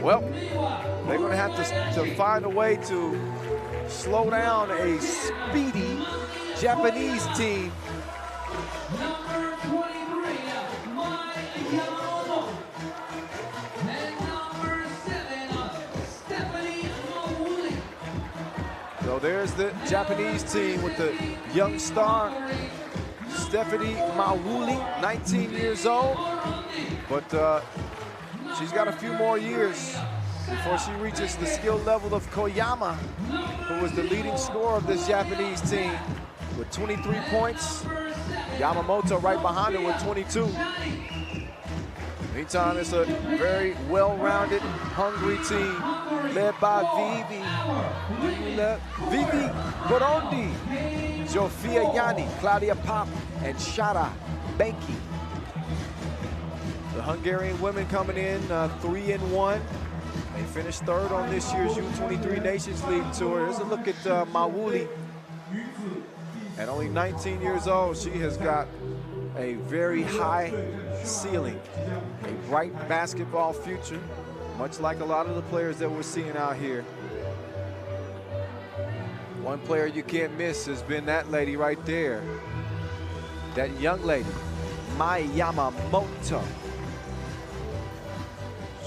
Well, they're going to have to find a way to slow down a speedy Japanese team. So there's the Japanese team with the young star, Stephanie Mawuli, 19 years old. But she's got a few more years before she reaches the skill level of Koyama, who was the leading scorer of this Japanese team with 23 points. Yamamoto right behind her with 22. Meantime, it's a very well-rounded, hungry team led by Vivi Burundi, Jofia Yani, Claudia Pop, and Shara Benki. The Hungarian women coming in 3-1. They finished third on this year's U23 Nations League Tour. Here's a look at Mawuli. At only 19 years old, she has got a very high ceiling, a bright basketball future, much like a lot of the players that we're seeing out here. One player you can't miss has been that lady right there, that young lady, Mai Yamamoto.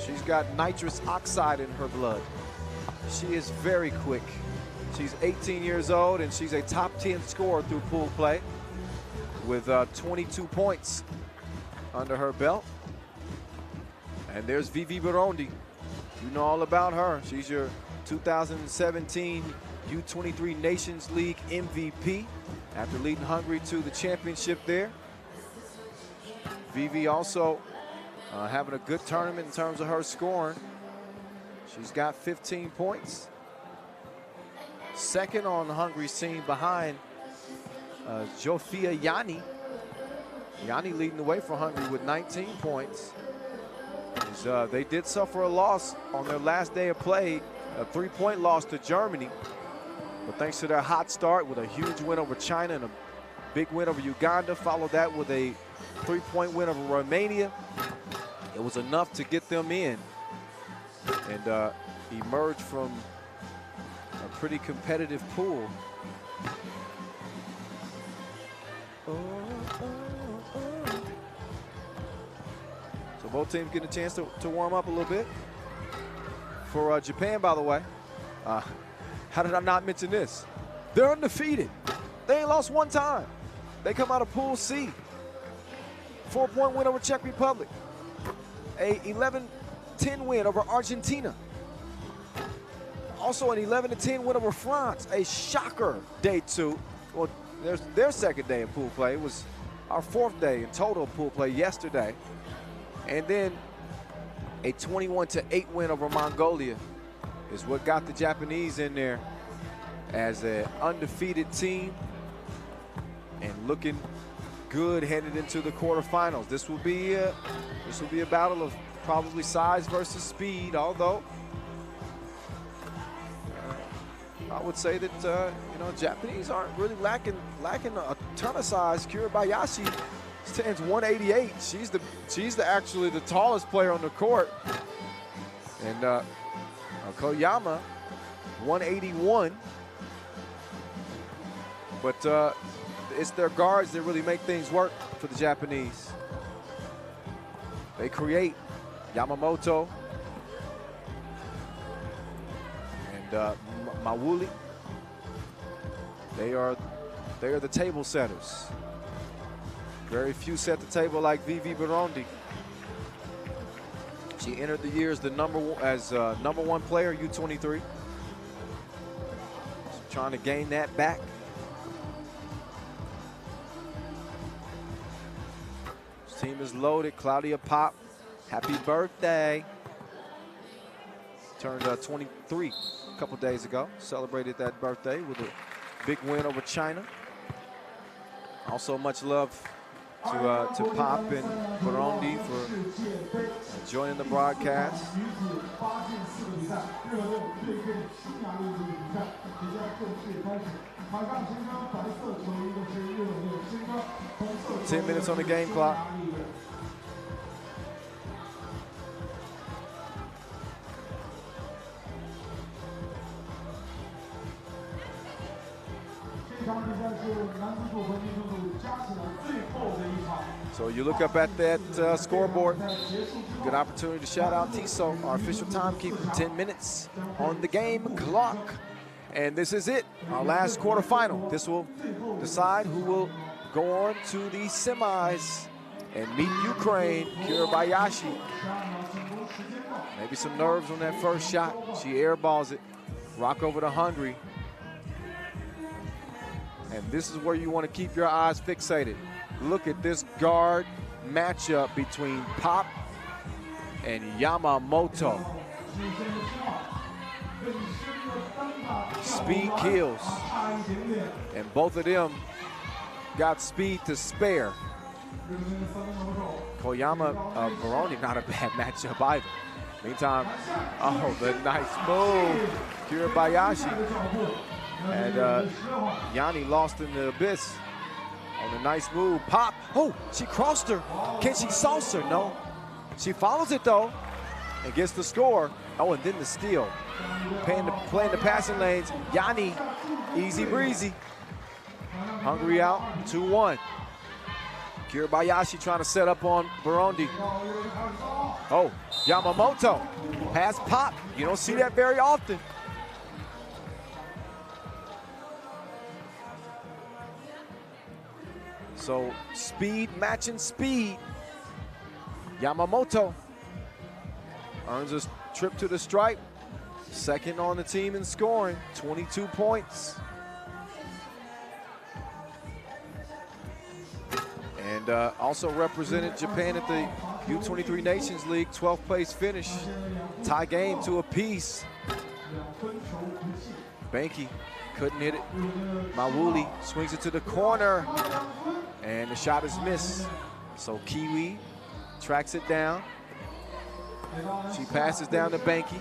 She's got nitrous oxide in her blood. She is very quick. She's 18 years old, and she's a top 10 scorer through pool play with 22 points under her belt. And there's Vivi Burundi. You know all about her. She's your 2017 U23 Nations League MVP after leading Hungary to the championship there. Vivi also having a good tournament in terms of her scoring. She's got 15 points. Second on Hungary's team behind Jofia Yani. Yani leading the way for Hungary with 19 points. They did suffer a loss on their last day of play, a 3-point loss to Germany. But thanks to their hot start with a huge win over China and a big win over Uganda, followed that with a 3-point win over Romania. It was enough to get them in and emerge from a pretty competitive pool. So both teams getting a chance to warm up a little bit. For Japan, by the way, how did I not mention this? They're undefeated. They ain't lost one time. They come out of Pool C. 4-point win over Czech Republic. A 11-10 win over Argentina. Also an 11-10 win over France. A shocker day 2. Well, there's their second day of pool play. It was our 4th day in total pool play yesterday. And then a 21-8 win over Mongolia is what got the Japanese in there as an undefeated team and looking good headed into the quarterfinals. This will be a battle of probably size versus speed, although I would say that you know, Japanese aren't really lacking a ton of size. Kiribayashi stands 188. She's actually the tallest player on the court, and Koyama 181. But it's their guards that really make things work for the Japanese. They create. Yamamoto and Mawuli. They are the table setters. Very few set the table like Vivi Burundi. She entered the year as the number one player, U23. She's trying to gain that back. This team is loaded. Claudia Pop, happy birthday. Turned 23 a couple days ago. Celebrated that birthday with a big win over China. Also much love to Pop and Burundi for joining the broadcast. 10 minutes on the game clock. So you look up at that scoreboard. Good opportunity to shout out Tiso, our official timekeeper. 10 minutes on the game clock. And this is it, our last quarterfinal. This will decide who will go on to the semis and meet Ukraine, Kirabayashi. Maybe some nerves on that first shot. She airballs it. Rock over to Hungary. And this is where you want to keep your eyes fixated. Look at this guard matchup between Pop and Yamamoto. Speed kills. And both of them got speed to spare. Koyama, Baroni, not a bad matchup either. Meantime, oh, the nice move. Kirabayashi. And Yanni lost in the abyss on the nice move. Pop, oh, she crossed her. Can she sauce her? No. She follows it though and gets the score. Oh, and then the steal. Playing the passing lanes. Yanni, easy breezy. Hungary out, 2-1. Kirabayashi trying to set up on Burundi. Oh, Yamamoto, pass Pop. You don't see that very often. So speed matching speed. Yamamoto earns a trip to the stripe. Second on the team in scoring, 22 points. And also represented Japan at the U23 Nations League, 12th place finish. Tie game to a piece. Banky couldn't hit it. Mawuli swings it to the corner. And the shot is missed. So Kiwi tracks it down. She passes down to Banky.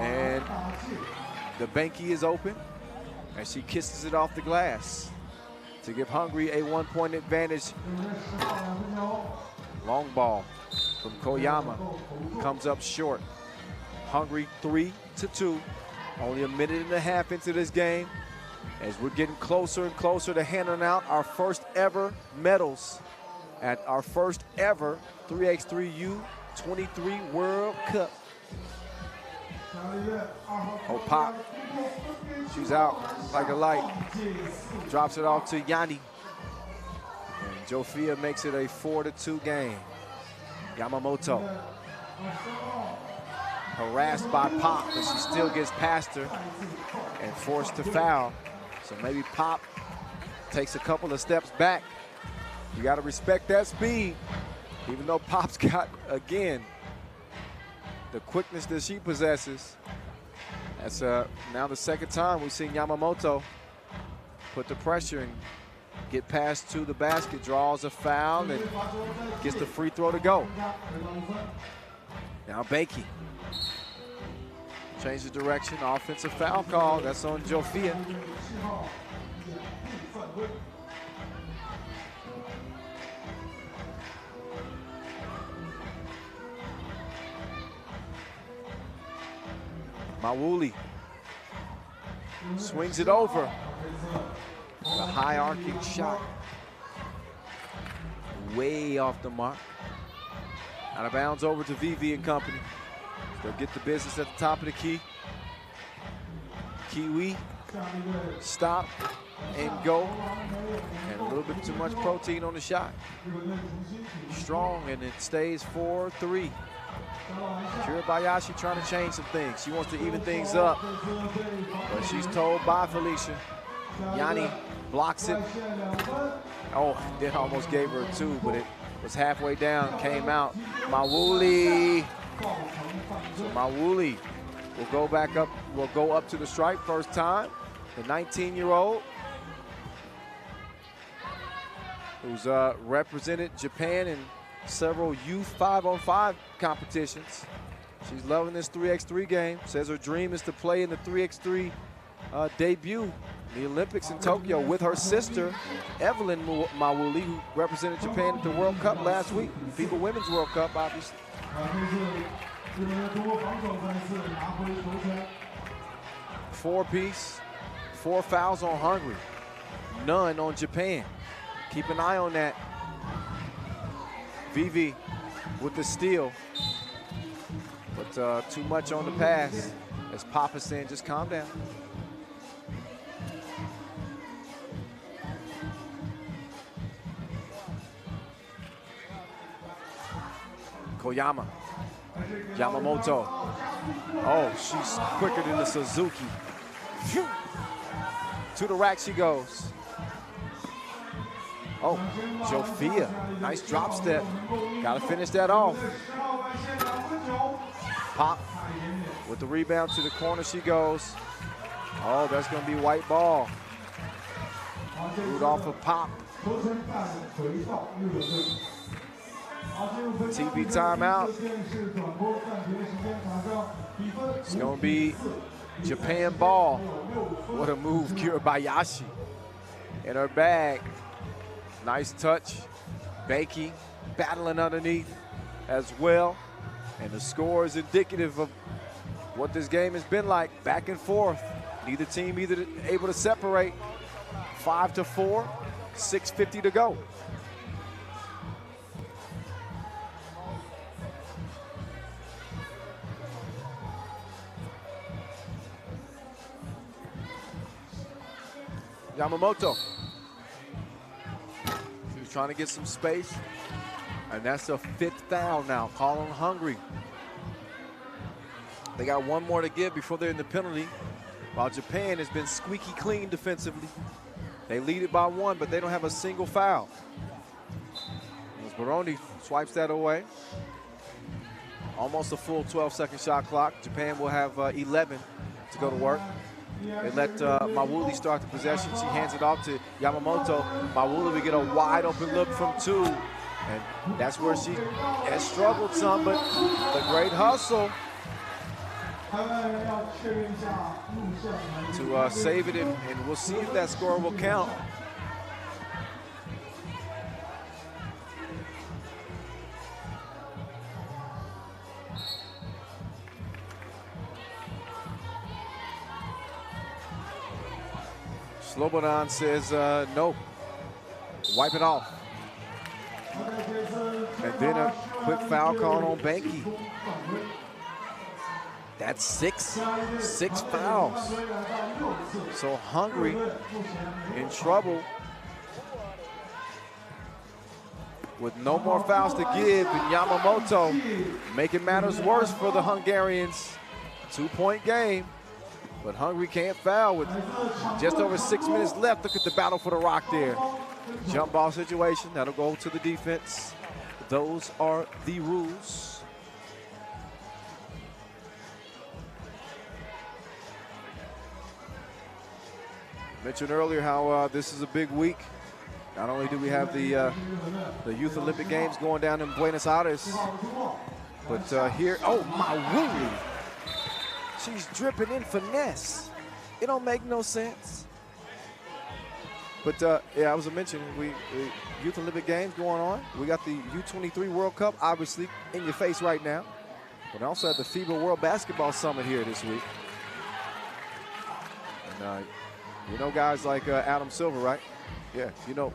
And the Banky is open. And she kisses it off the glass to give Hungary a 1-point advantage. Long ball from Koyama comes up short. Hungary 3-2. Only a minute and a half into this game, as we're getting closer and closer to handing out our first ever medals at our first ever 3x3 U23 World Cup. Oh, Pop. She's out like a light. Drops it off to Yanni. And Jofia makes it a 4-2 game. Yamamoto harassed by Pop, but she still gets past her and forced to foul. So maybe Pop takes a couple of steps back. You got to respect that speed, even though Pop's got, again, the quickness that she possesses. That's now the second time we've seen Yamamoto put the pressure and get past to the basket, draws a foul, and gets the free throw to go. Now Banky. Change the direction, offensive foul call. That's on Jofia. Mawuli swings it over. The high arcing shot. Way off the mark. Out of bounds over to VV and company. They'll get the business at the top of the key. Kiwi, stop and go. And a little bit too much protein on the shot. Strong, and it stays 4-3. Kirabayashi trying to change some things. She wants to even things up, but she's told by Felicia. Yanni blocks it. Oh, that almost gave her a 2, but it was halfway down, came out. Mawuli. So Mawuli will go back up, will go up to the stripe first time. The 19-year-old who's represented Japan in several youth 5-on-5 competitions. She's loving this 3x3 game. Says her dream is to play in the 3x3 debut in the Olympics in Tokyo with her sister, Evelyn Mawuli, who represented Japan at the World Cup last week, FIBA Women's World Cup, obviously. 4-piece, 4 fouls on Hungary, none on Japan. Keep an eye on that. Vivi with the steal, but too much on the pass. As Papa's saying, just calm down. Koyama, Yamamoto. Oh, she's quicker than the Suzuki. Phew. To the rack she goes. Oh, Jofia, nice drop step. Gotta finish that off. Pop with the rebound to the corner she goes. Oh, that's gonna be white ball. Rudolph of Pop. TV timeout. It's gonna be Japan ball. What a move, Kirabayashi in her bag. Nice touch. Beiki battling underneath as well. And the score is indicative of what this game has been like, back and forth. Neither team either able to separate. 5-4, 6:50 to go. Yamamoto. He was trying to get some space, and that's a 5th foul now. Call on Hungary. They got one more to give before they're in the penalty, while Japan has been squeaky clean defensively. They lead it by 1, but they don't have a single foul. As Burundi swipes that away. Almost a full 12-second shot clock. Japan will have 11 to go to work. They let Mawuli start the possession. She hands it off to Yamamoto. Mawuli will get a wide open look from 2. And that's where she has struggled some, but the great hustle to save it, and we'll see if that score will count. Slobodan says no, wipe it off. And then a quick foul call on Banky. That's six fouls. So Hungary in trouble with no more fouls to give, and Yamamoto making matters worse for the Hungarians. 2-point game, but Hungary can't foul with just over 6 minutes left. Look at the battle for the rock there. Jump ball situation, that'll go to the defense. Those are the rules. Mentioned earlier how this is a big week. Not only do we have the Youth Olympic Games going down in Buenos Aires, but here, oh, Mawuli. She's dripping in finesse. It don't make no sense. But yeah, I was mentioning, we Youth Olympic Games going on. We got the U23 World Cup, obviously, in your face right now. But also at the FIBA World Basketball Summit here this week. And you know guys like Adam Silver, right? Yeah, you know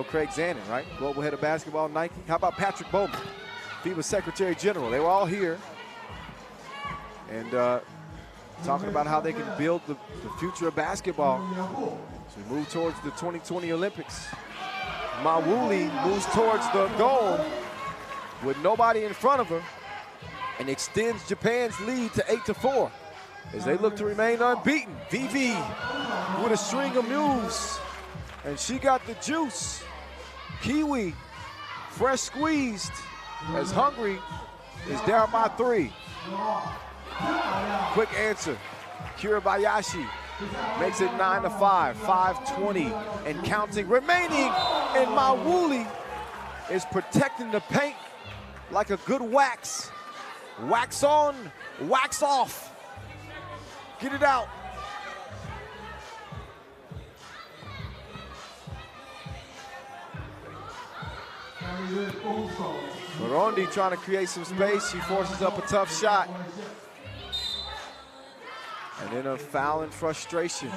Craig Zanin, right? Global head of basketball, Nike. How about Patrick Bowman, FIBA Secretary General? They were all here and talking about how they can build the future of basketball as we move towards the 2020 Olympics. Mawuli moves towards the goal with nobody in front of her and extends Japan's lead to 8-4. As they look to remain unbeaten. Vivi with a string of moves, and she got the juice. Kiwi, fresh squeezed, as Hungary is down by 3. Quick answer, Kirabayashi makes it 9-5, 5:20 and counting remaining, and Mawuli is protecting the paint like a good wax. Wax on, wax off. Get it out. Burundi trying to create some space. She forces up a tough shot. And then a foul in frustration.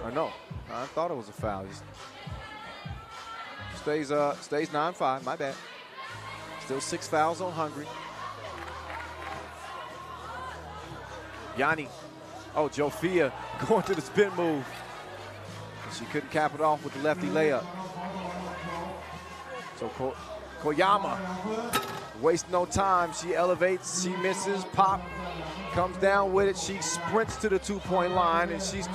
Or no, I thought it was a foul. Stays 9-5, my bad. Still 6 fouls on Hungary. Yanni, oh, Jofia going to the spin move. She couldn't cap it off with the lefty layup. So Koyama wastes no time. She elevates, she misses, pop, comes down with it. She sprints to the 2-point line, and she's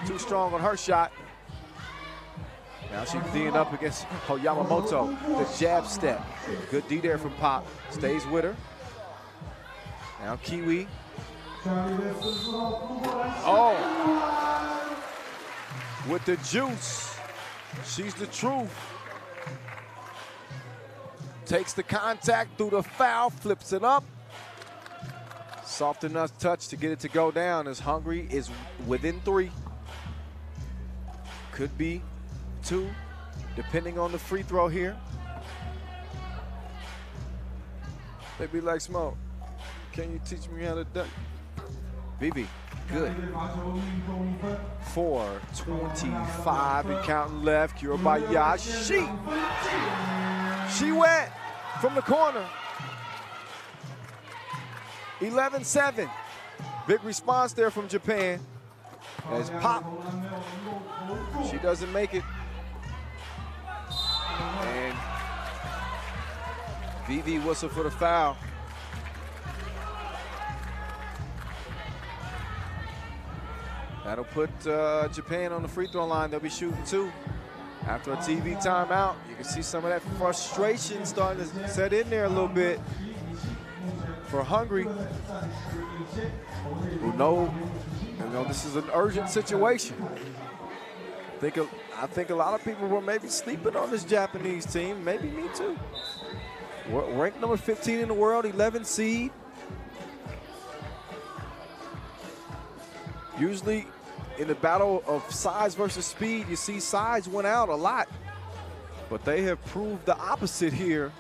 too strong on her shot. Now she's D'ing up against Yamamoto, the jab step. Good D there from Pop, stays with her. Now Kiwi. Oh, with the juice. She's the truth. Takes the contact through the foul, flips it up. Soft enough touch to get it to go down as Hungary is within 3. Could be 2, depending on the free throw here. They be like, Smoke, can you teach me how to dunk? Vivi, good. 4:25 and counting left. Kurabayashi. She went from the corner. 11-7. Big response there from Japan. As Pop, she doesn't make it. And Vivi whistle for the foul. That'll put Japan on the free throw line. They'll be shooting 2. After a TV timeout, you can see some of that frustration starting to set in there a little bit for Hungary, who know this is an urgent situation. I think a lot of people were maybe sleeping on this Japanese team, maybe me too. Ranked number 15 in the world, 11 seed. Usually in the battle of size versus speed, you see size went out a lot, but they have proved the opposite here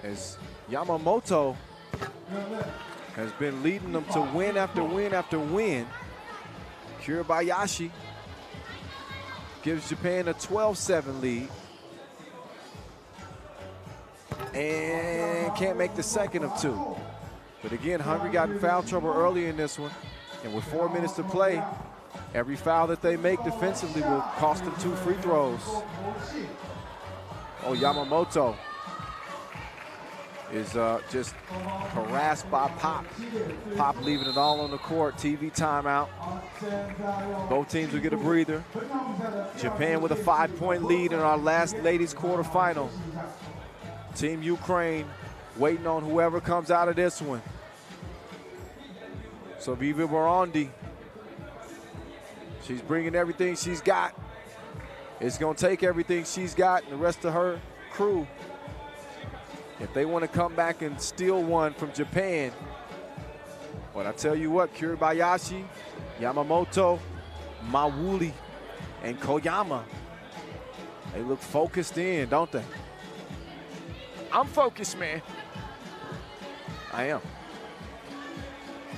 as Yamamoto has been leading them to win after win after win. Kurabayashi gives Japan a 12-7 lead and can't make the second of 2. But again, Hungary got in foul trouble early in this one. And with 4 minutes to play, every foul that they make defensively will cost them 2 free throws. Oh, Yamamoto is just harassed by Pop. Pop leaving it all on the court. TV timeout. Both teams will get a breather. Japan with a 5-point lead in our last ladies quarterfinal. Team Ukraine waiting on whoever comes out of this one. So Vivi Burundi, she's bringing everything she's got. It's going to take everything she's got and the rest of her crew if they want to come back and steal one from Japan. But I tell you what, Kurabayashi, Yamamoto, Mawuli, and Koyama, they look focused in, don't they? I'm focused, man. I am.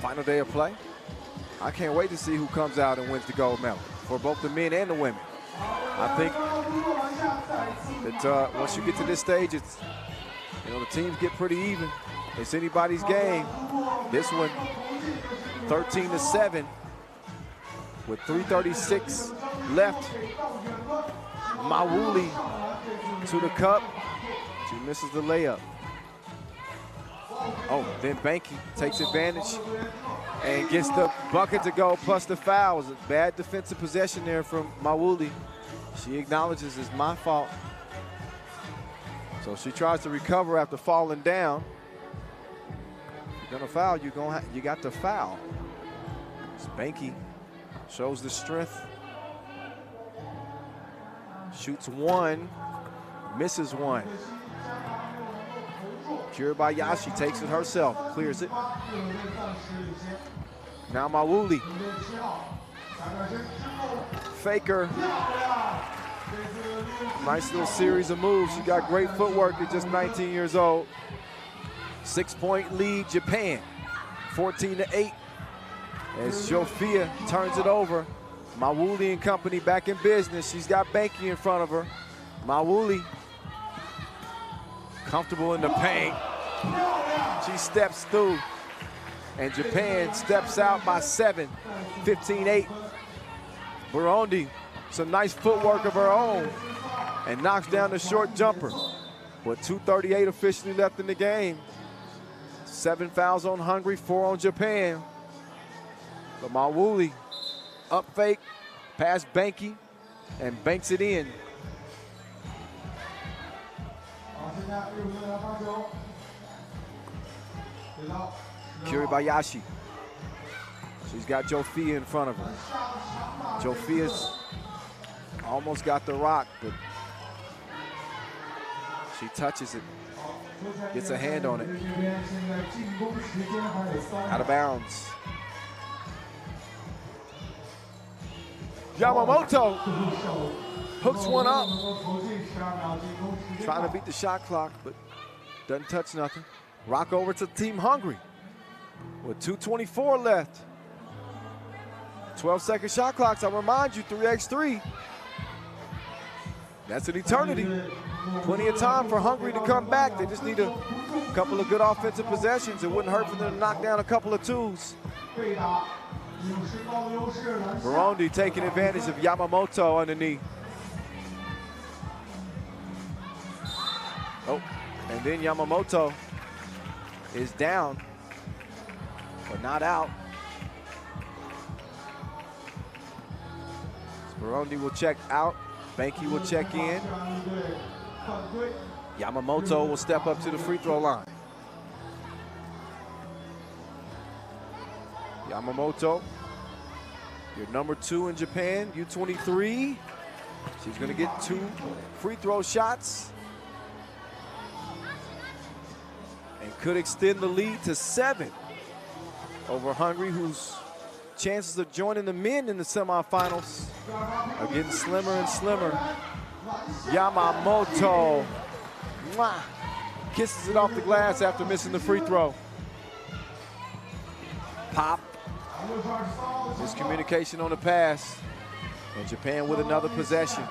Final day of play. I can't wait to see who comes out and wins the gold medal for both the men and the women. I think that once you get to this stage, it's, the teams get pretty even. It's anybody's game. This one, 13-7 with 3:36 left. Mawuli to the cup. She misses the layup. Oh, then Banky takes advantage and gets the bucket to go, plus the foul. It was a bad defensive possession there from Mawuli. She acknowledges it's my fault. So she tries to recover after falling down. If you're gonna foul, you got to foul. Banky shows the strength. Shoots 1, misses 1. Kurabayashi takes it herself, clears it. Now Mawuli. Faker. Nice little series of moves. She got great footwork at just 19 years old. 6-point lead, Japan, 14-8. As Jofia turns it over. Mawuli and company back in business. She's got Banky in front of her. Mawuli, comfortable in the paint. She steps through. And Japan steps out by 7, 15-8. Burundi, some nice footwork of her own, and knocks down the short jumper. With 2:38 officially left in the game. 7 fouls on Hungary, 4 on Japan. But Mawuli, up fake, past Banky, and banks it in. Kiribayashi. She's got Jofia in front of her. Jofia's almost got the rock, but she touches it, gets a hand on it. Out of bounds. Yamamoto hooks one up. Trying to beat the shot clock, but doesn't touch nothing. Rock over to Team Hungary with 2:24 left. 12-second shot clocks. I remind you, 3x3. That's an eternity. Plenty of time for Hungary to come back. They just need a couple of good offensive possessions. It wouldn't hurt for them to knock down a couple of twos. Burundi taking advantage of Yamamoto underneath. Oh, and then Yamamoto is down, but not out. Burundi will check out. Banky will check in. Yamamoto will step up to the free throw line. Yamamoto, your number 2 in Japan, U23. She's gonna get 2 free throw shots and could extend the lead to 7 over Hungary, whose chances of joining the men in the semifinals are getting slimmer and slimmer. Yamamoto kisses it off the glass after missing the free throw. Pop. Miscommunication on the pass. And Japan with another possession.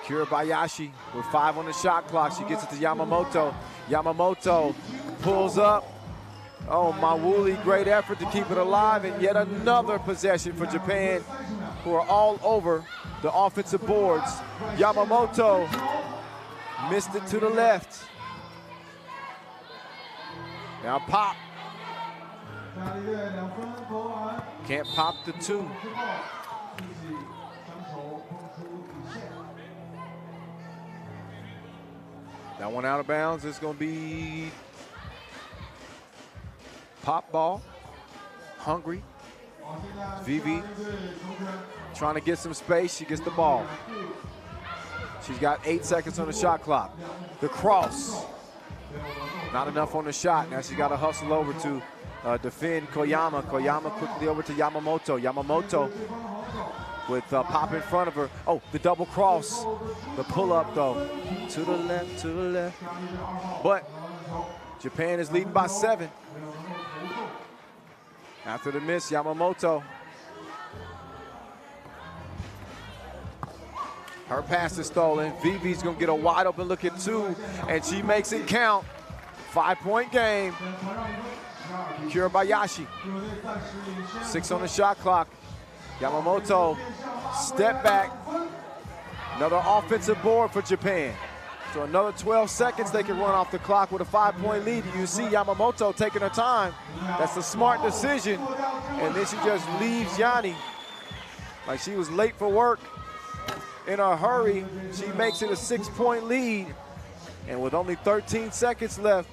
Kiribayashi with 5 on the shot clock. She gets it to Yamamoto. Yamamoto pulls up. Oh, Mawuli, great effort to keep it alive, and yet another possession for Japan, who are all over the offensive boards. Yamamoto missed it to the left. Now Pop. Can't pop the 2. That one out of bounds. It's going to be pop ball. Hungry. Vivi trying to get some space. She gets the ball. She's got 8 seconds on the shot clock. The cross. Not enough on the shot. Now she's got to hustle over to defend Koyama. Koyama quickly over to Yamamoto. Yamamoto with Pop in front of her. Oh, the double cross. The pull up though. To the left, to the left. But Japan is leading by 7. After the miss, Yamamoto. Her pass is stolen. Vivi's gonna get a wide open look at 2, and she makes it count. 5-point game. Kiribayashi. 6 on the shot clock. Yamamoto, step back. Another offensive board for Japan. So another 12 seconds they can run off the clock with a 5-point lead. You see Yamamoto taking her time. That's a smart decision. And then she just leaves Yanni. Like she was late for work. In a hurry, she makes it a 6-point lead. And with only 13 seconds left,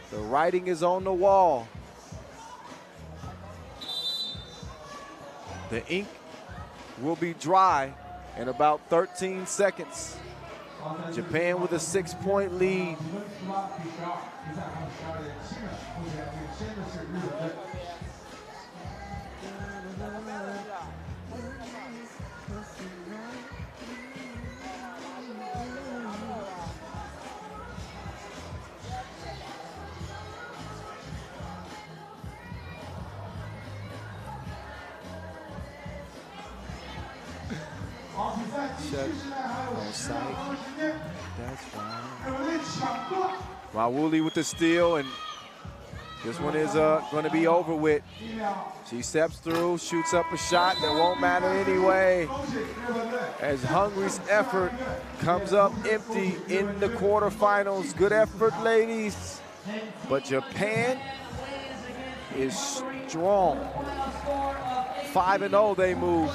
the writing is on the wall. The ink will be dry in about 13 seconds. Japan with a 6-point lead. Shut on sight. That's right. Mawuli with the steal, and this one is going to be over with. She steps through, shoots up a shot that won't matter anyway, as Hungary's effort comes up empty in the quarterfinals. Good effort, ladies. But Japan is strong. 5-0 they move.